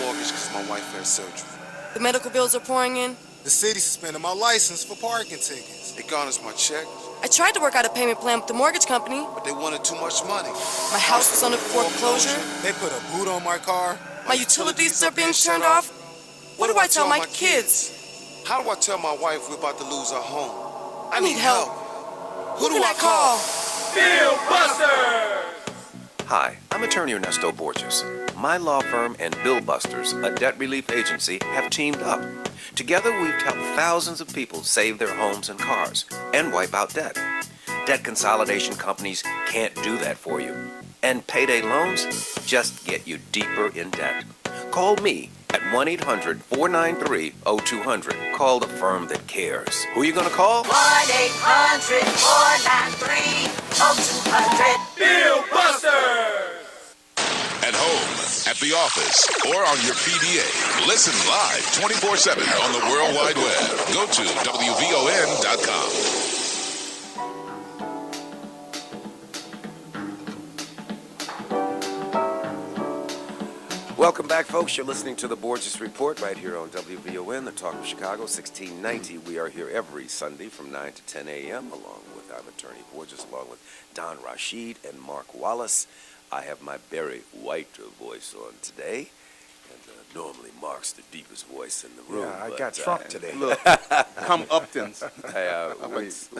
mortgage because my wife had surgery. The medical bills are pouring in. The city suspended my license for parking tickets. They garnished my check, I tried to work out a payment plan with the mortgage company. but they wanted too much money. My house was under foreclosure. They put a boot on my car. My utilities are being turned off. What do I tell my kids? How do I tell my wife we're about to lose our home? I need help. Who do I call? Bill Buster! Hi, I'm attorney Ernesto Borges. My law firm and Bill Busters, a debt relief agency, have teamed up. Together, we've helped thousands of people save their homes and cars and wipe out debt. Debt consolidation companies can't do that for you. And payday loans just get you deeper in debt. Call me at 1-800-493-0200. Call the firm that cares. Who are you going to call? 1-800-493-0200. Bill Buster! At home, at the office, or on your PDA. Listen live 24/7 on the World Wide Web. Go to WVON.com. Welcome back, folks. You're listening to the Borges Report right here on WVON, the Talk of Chicago, 1690. We are here every Sunday from 9 to 10 a.m. along with our attorney Borges, along with Don Rashid and Mark Wallace. I have my Barry White voice on today, and normally Mark's the deepest voice in the room. Yeah, I got Trump today. Look, come Uptons.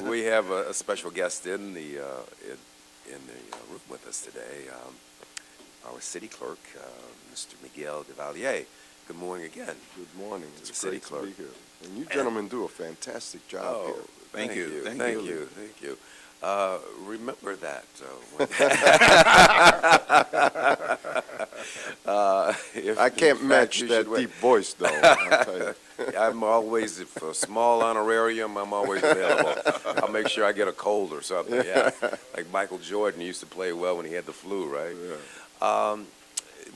We have a special guest in the room with us today, our city clerk, Mr. Miguel de Valle. Good morning again. Good morning. It's the city great clerk. to be here. And you gentlemen do a fantastic job here. Thank you. Thank you. Remember that. I can't match that deep voice, though. I'll tell you. I'm always, for a small honorarium, I'm always available. I'll make sure I get a cold or something, yeah. Like Michael Jordan used to play well when he had the flu, right? Yeah.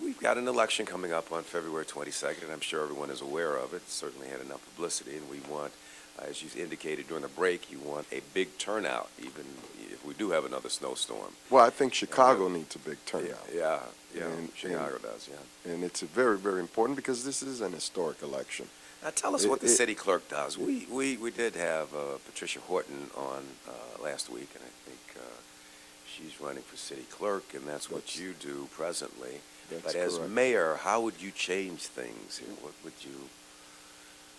We've got an election coming up on February 22nd, and I'm sure everyone is aware of it. It certainly had enough publicity, and we want, as you indicated during the break, you want a big turnout, even if we do have another snowstorm. Well, I think Chicago needs a big turnout. Yeah, And- Chicago does, yeah. And it's very, very important because this is an historic election. Now tell us what the city clerk does. We did have Patricia Horton on last week, and I think she's running for city clerk, and that's what you do presently. But as correct. mayor, how would you change things? What would you?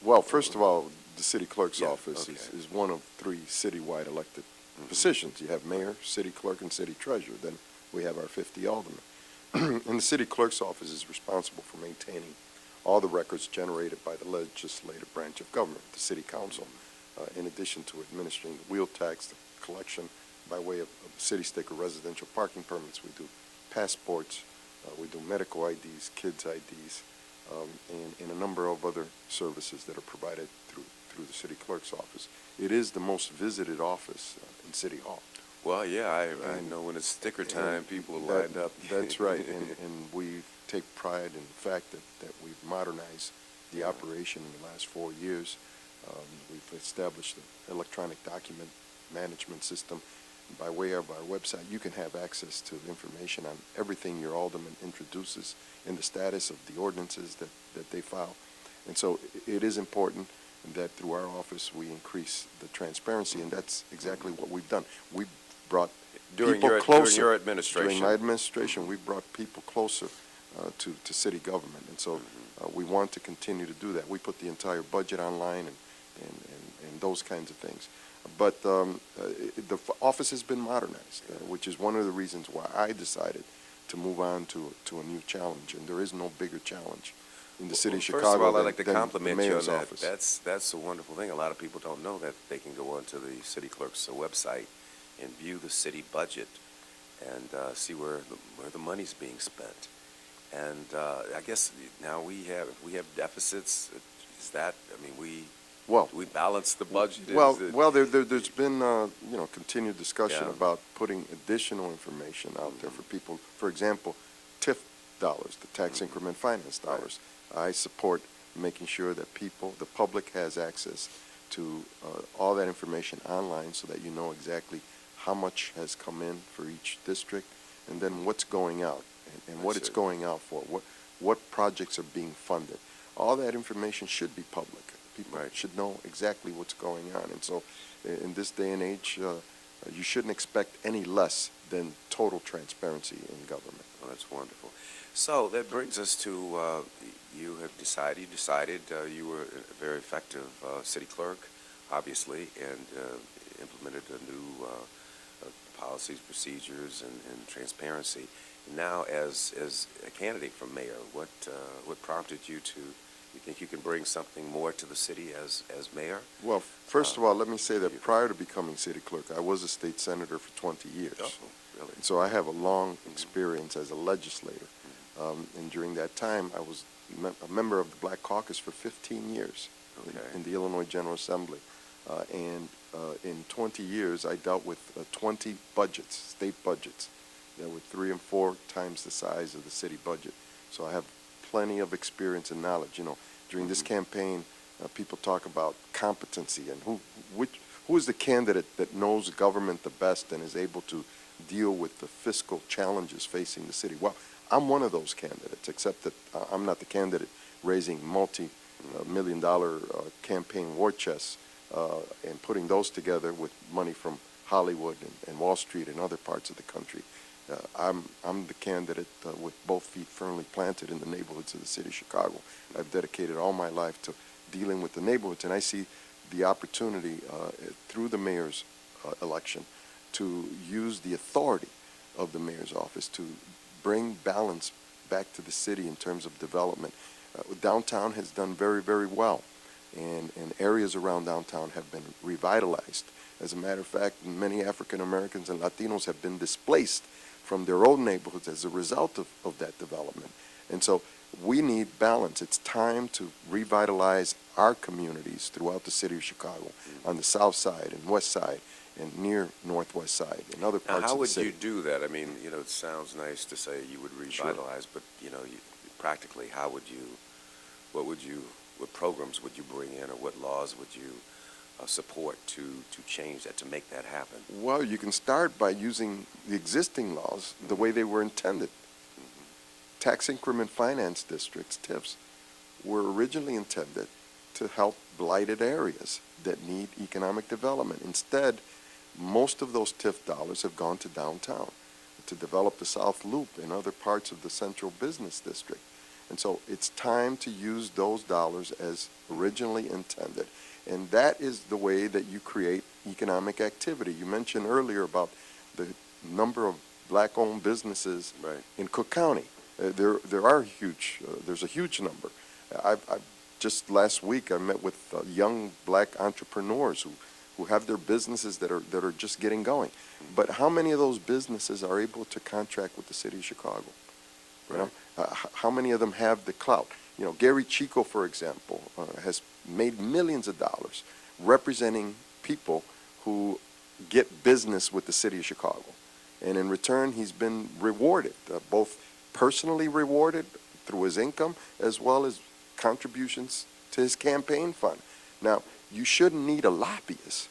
Well, first of all, the city clerk's Yeah, office okay. is one of 3 citywide elected positions. You have mayor, city clerk, and city treasurer. Then we have our 50 aldermen. And the city clerk's office is responsible for maintaining all the records generated by the legislative branch of government, the city council, in addition to administering the wheel tax, the collection by way of city sticker residential parking permits. We do passports, we do medical IDs, kids IDs, and a number of other services that are provided through the city clerk's office. It is the most visited office in City Hall. Well, yeah, I know when it's sticker time, people are lined up. That's right, and we take pride in the fact that we've modernized the operation in the last 4 years. We've established an electronic document management system. By way of our website, you can have access to information on everything your alderman introduces and the status of the ordinances that they file. And so it is important that through our office we increase the transparency, and that's exactly what we've done. We brought people closer. During your administration. During my administration, we brought people closer to city government, and so we want to continue to do that. We put the entire budget online and those kinds of things. But the office has been modernized, which is one of the reasons why I decided to move on to a new challenge, and there is no bigger challenge in the city of Chicago. First of all, I'd than, like to than compliment the you on mayor's that. office. That's a wonderful thing. A lot of people don't know that they can go onto the city clerk's website and view the city budget and see where the money's being spent. And I guess now we have deficits. Is that, I mean, we balance the budget? There's been continued discussion Yeah. about putting additional information out there for people. For example, TIF dollars, the tax increment finance dollars. I support making sure that the public has access to all that information online so that you know exactly how much has come in for each district and then what's going out and what it's going out for. what projects are being funded. All that information should be public. People Right. should know exactly what's going on. And so in this day and age, you shouldn't expect any less than total transparency in government. Well, that's wonderful. So that brings us to you decided you were a very effective city clerk, obviously, and implemented a new policies, procedures, and transparency. Now, as a candidate for mayor, what prompted you to? You think you can bring something more to the city as mayor? Well, first of all, let me say that prior to becoming city clerk, I was a state senator for 20 years. Oh, really? So I have a long experience as a legislator. And during that time, I was a member of the Black Caucus for 15 years in the Illinois General Assembly. And in 20 years, I dealt with 20 budgets, state budgets, that were 3 and 4 times the size of the city budget. So I have plenty of experience and knowledge. You know, during this campaign, people talk about competency and who is the candidate that knows government the best and is able to deal with the fiscal challenges facing the city. Well, I'm one of those candidates, except that I'm not the candidate raising multi-million-dollar campaign war chests and putting those together with money from Hollywood and Wall Street and other parts of the country. I'm the candidate with both feet firmly planted in the neighborhoods of the city of Chicago. I've dedicated all my life to dealing with the neighborhoods, and I see the opportunity through the mayor's election to use the authority of the mayor's office to bring balance back to the city in terms of development. Downtown has done very, very well, and areas around downtown have been revitalized. As a matter of fact, many African Americans and Latinos have been displaced from their own neighborhoods as a result of that development. And so we need balance. It's time to revitalize our communities throughout the city of Chicago, on the south side and west side and near northwest side and other parts How of the city. would you do that? I mean, you know, it sounds nice to say you would revitalize, but, you know, practically, what programs would you bring in, or what laws would you support to change that, to make that happen? Well, you can start by using the existing laws the way they were intended. Tax increment finance districts, TIFs, were originally intended to help blighted areas that need economic development. Instead, most of those TIF dollars have gone to downtown to develop the South Loop and other parts of the central business district. And so it's time to use those dollars as originally intended. And that is the way that you create economic activity. You mentioned earlier about the number of black-owned businesses in Cook County. There are huge. There's a huge number. Just last week I met with young black entrepreneurs who have their businesses that are just getting going. But how many of those businesses are able to contract with the city of Chicago? You know, how many of them have the clout? You know, Gary Chico, for example, has made millions of dollars representing people who get business with the city of Chicago. And in return, he's been rewarded, both personally rewarded through his income as well as contributions to his campaign fund. Now, you shouldn't need a lobbyist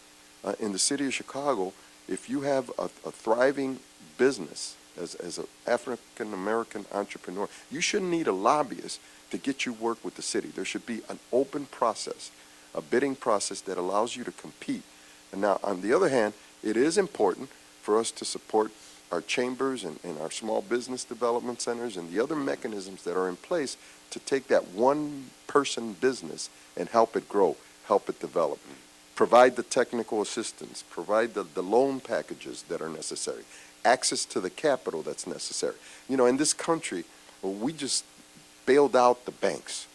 in the city of Chicago if you have a thriving business as an African-American entrepreneur. You shouldn't need a lobbyist to get you work with the city. There should be an open process, a bidding process that allows you to compete. And now, on the other hand, it is important for us to support our chambers and our small business development centers and the other mechanisms that are in place to take that one-person business and help it grow, help it develop. Provide the technical assistance, provide the loan packages that are necessary, access to the capital that's necessary. You know, in this country, we just bailed out the banks.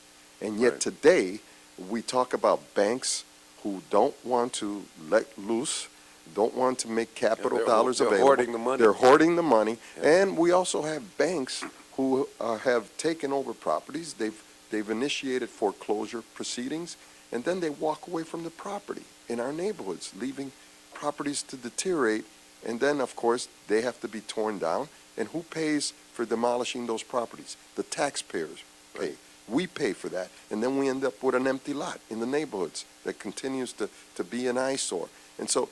And yet today, we talk about banks who don't want to let loose, don't want to make capital dollars available. They're hoarding the money. They're hoarding the money. And we also have banks who have taken over properties. They've initiated foreclosure proceedings, and then they walk away from the property in our neighborhoods, leaving properties to deteriorate. And then, of course, they have to be torn down. And who pays for demolishing those properties? The taxpayers pay. We pay for that. And then we end up with an empty lot in the neighborhoods that continues to be an eyesore. And so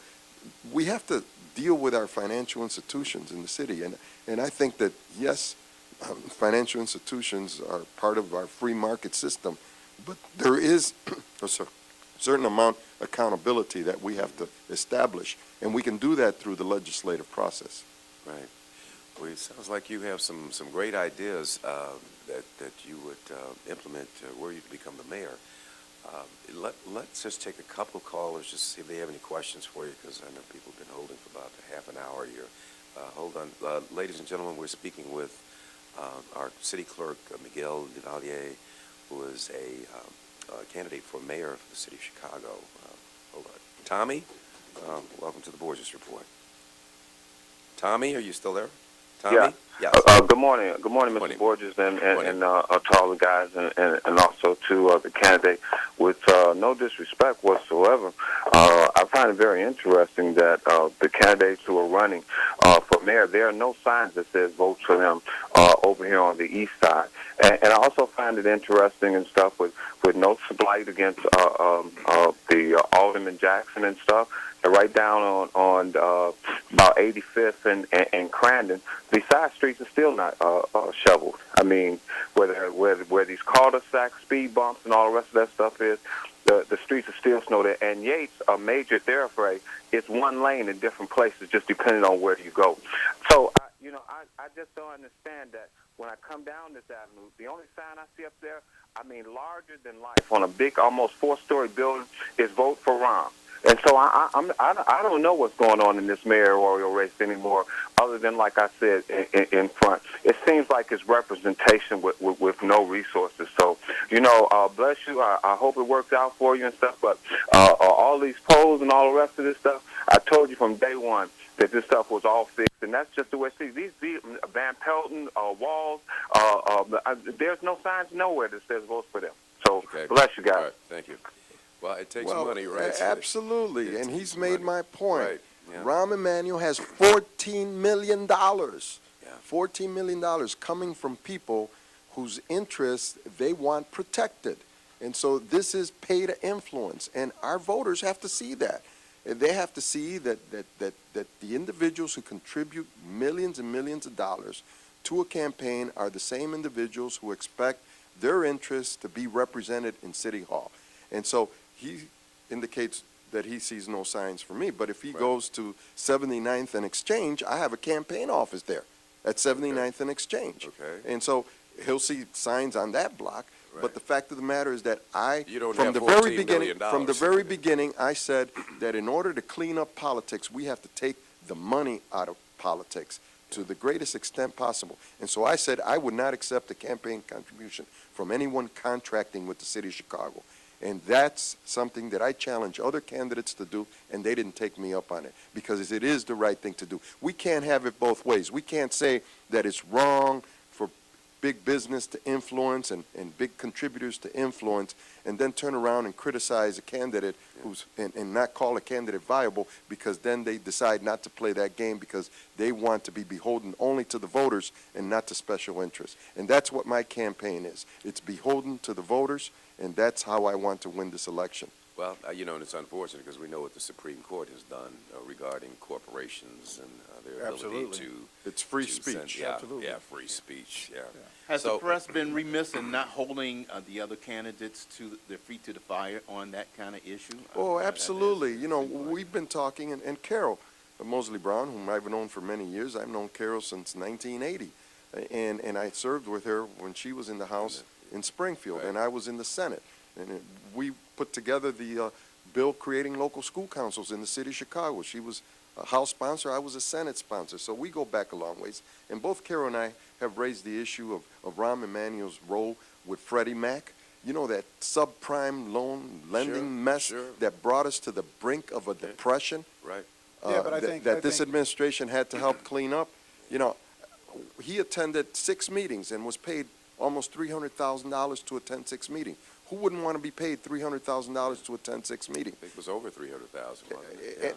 we have to deal with our financial institutions in the city. And I think that, yes, financial institutions are part of our free market system, but there is a certain amount of accountability that we have to establish, and we can do that through the legislative process. Right. Well, it sounds like you have some great ideas that you would implement were you to become the mayor. Let's just take a couple of callers just to see if they have any questions for you, because I know people have been holding for about a half an hour here. Hold on. Ladies and gentlemen, we're speaking with our city clerk, Miguel Valle, who is a candidate for mayor of the city of Chicago. Hold on. Tommy, welcome to the Borges Report. Tommy, are you still there? Tommy? Yeah. Yes. Good morning. Good morning, Mr. Borges, and to all the guys, and also to the candidate. With no disrespect whatsoever, I find it very interesting that the candidates who are running for mayor, there are no signs that says vote for them over here on the east side. And I also find it interesting and stuff with no slight against the Alderman Jackson and stuff. Right down on about 85th and Crandon, the side streets are still not shoveled. I mean, where these cul-de-sac speed bumps and all the rest of that stuff is, the streets are still snowed. And Yates, a major thoroughfare, it's one lane in different places, just depending on where you go. So, I just don't understand that when I come down this avenue, the only sign I see up there, I mean, larger than life, on a big, almost 4-story building, is vote for Ron. And so I don't know what's going on in this mayoral race anymore, other than, like I said, in front. It seems like it's representation with no resources. So, bless you. I hope it works out for you and stuff. But all these polls and all the rest of this stuff, I told you from day one that this stuff was all fixed, and that's just the way it is. These Van Pelton walls, there's no signs nowhere that says vote for them. So, bless you guys. All right, thank you. Well, it takes money, right? Absolutely, and he's made my point. Right. Yeah. Rahm Emanuel has $14 million. $14 million coming from people whose interests they want protected. And so this is pay to influence, and our voters have to see that. They have to see that the individuals who contribute millions and millions of dollars to a campaign are the same individuals who expect their interests to be represented in City Hall. And so he indicates that he sees no signs for me. But if he goes to 79th and Exchange, I have a campaign office there at 79th and Exchange. Okay. And so he'll see signs on that block. Right. But the fact of the matter is that from the very beginning, I said that in order to clean up politics, we have to take the money out of politics to the greatest extent possible. And so I said I would not accept a campaign contribution from anyone contracting with the city of Chicago. And that's something that I challenge other candidates to do, and they didn't take me up on it, because it is the right thing to do. We can't have it both ways. We can't say that it's wrong for big business to influence and big contributors to influence, and then turn around and criticize a candidate and not call a candidate viable, because then they decide not to play that game because they want to be beholden only to the voters and not to special interests. And that's what my campaign is. It's beholden to the voters, and that's how I want to win this election. Well, and it's unfortunate because we know what the Supreme Court has done regarding corporations and their ability to... It's free speech. Yeah, free speech, yeah. Has the press been remiss in not holding the other candidates to their feet to the fire on that kind of issue? Oh, absolutely. We've been talking, and Carol Mosley Brown, whom I've known for many years, I've known Carol since 1980, and I served with her when she was in the House in Springfield, and I was in the Senate. And we put together the bill creating local school councils in the city of Chicago. She was a House sponsor, I was a Senate sponsor, so we go back a long ways. And both Carol and I have raised the issue of Rahm Emanuel's role with Freddie Mac. You know, that subprime loan lending mess that brought us to the brink of a depression? Right. But I think this administration had to help clean up. He attended 6 meetings and was paid almost $300,000 to attend 6 meetings. Who wouldn't want to be paid $300,000 to attend 6 meetings? I think it was over $300,000.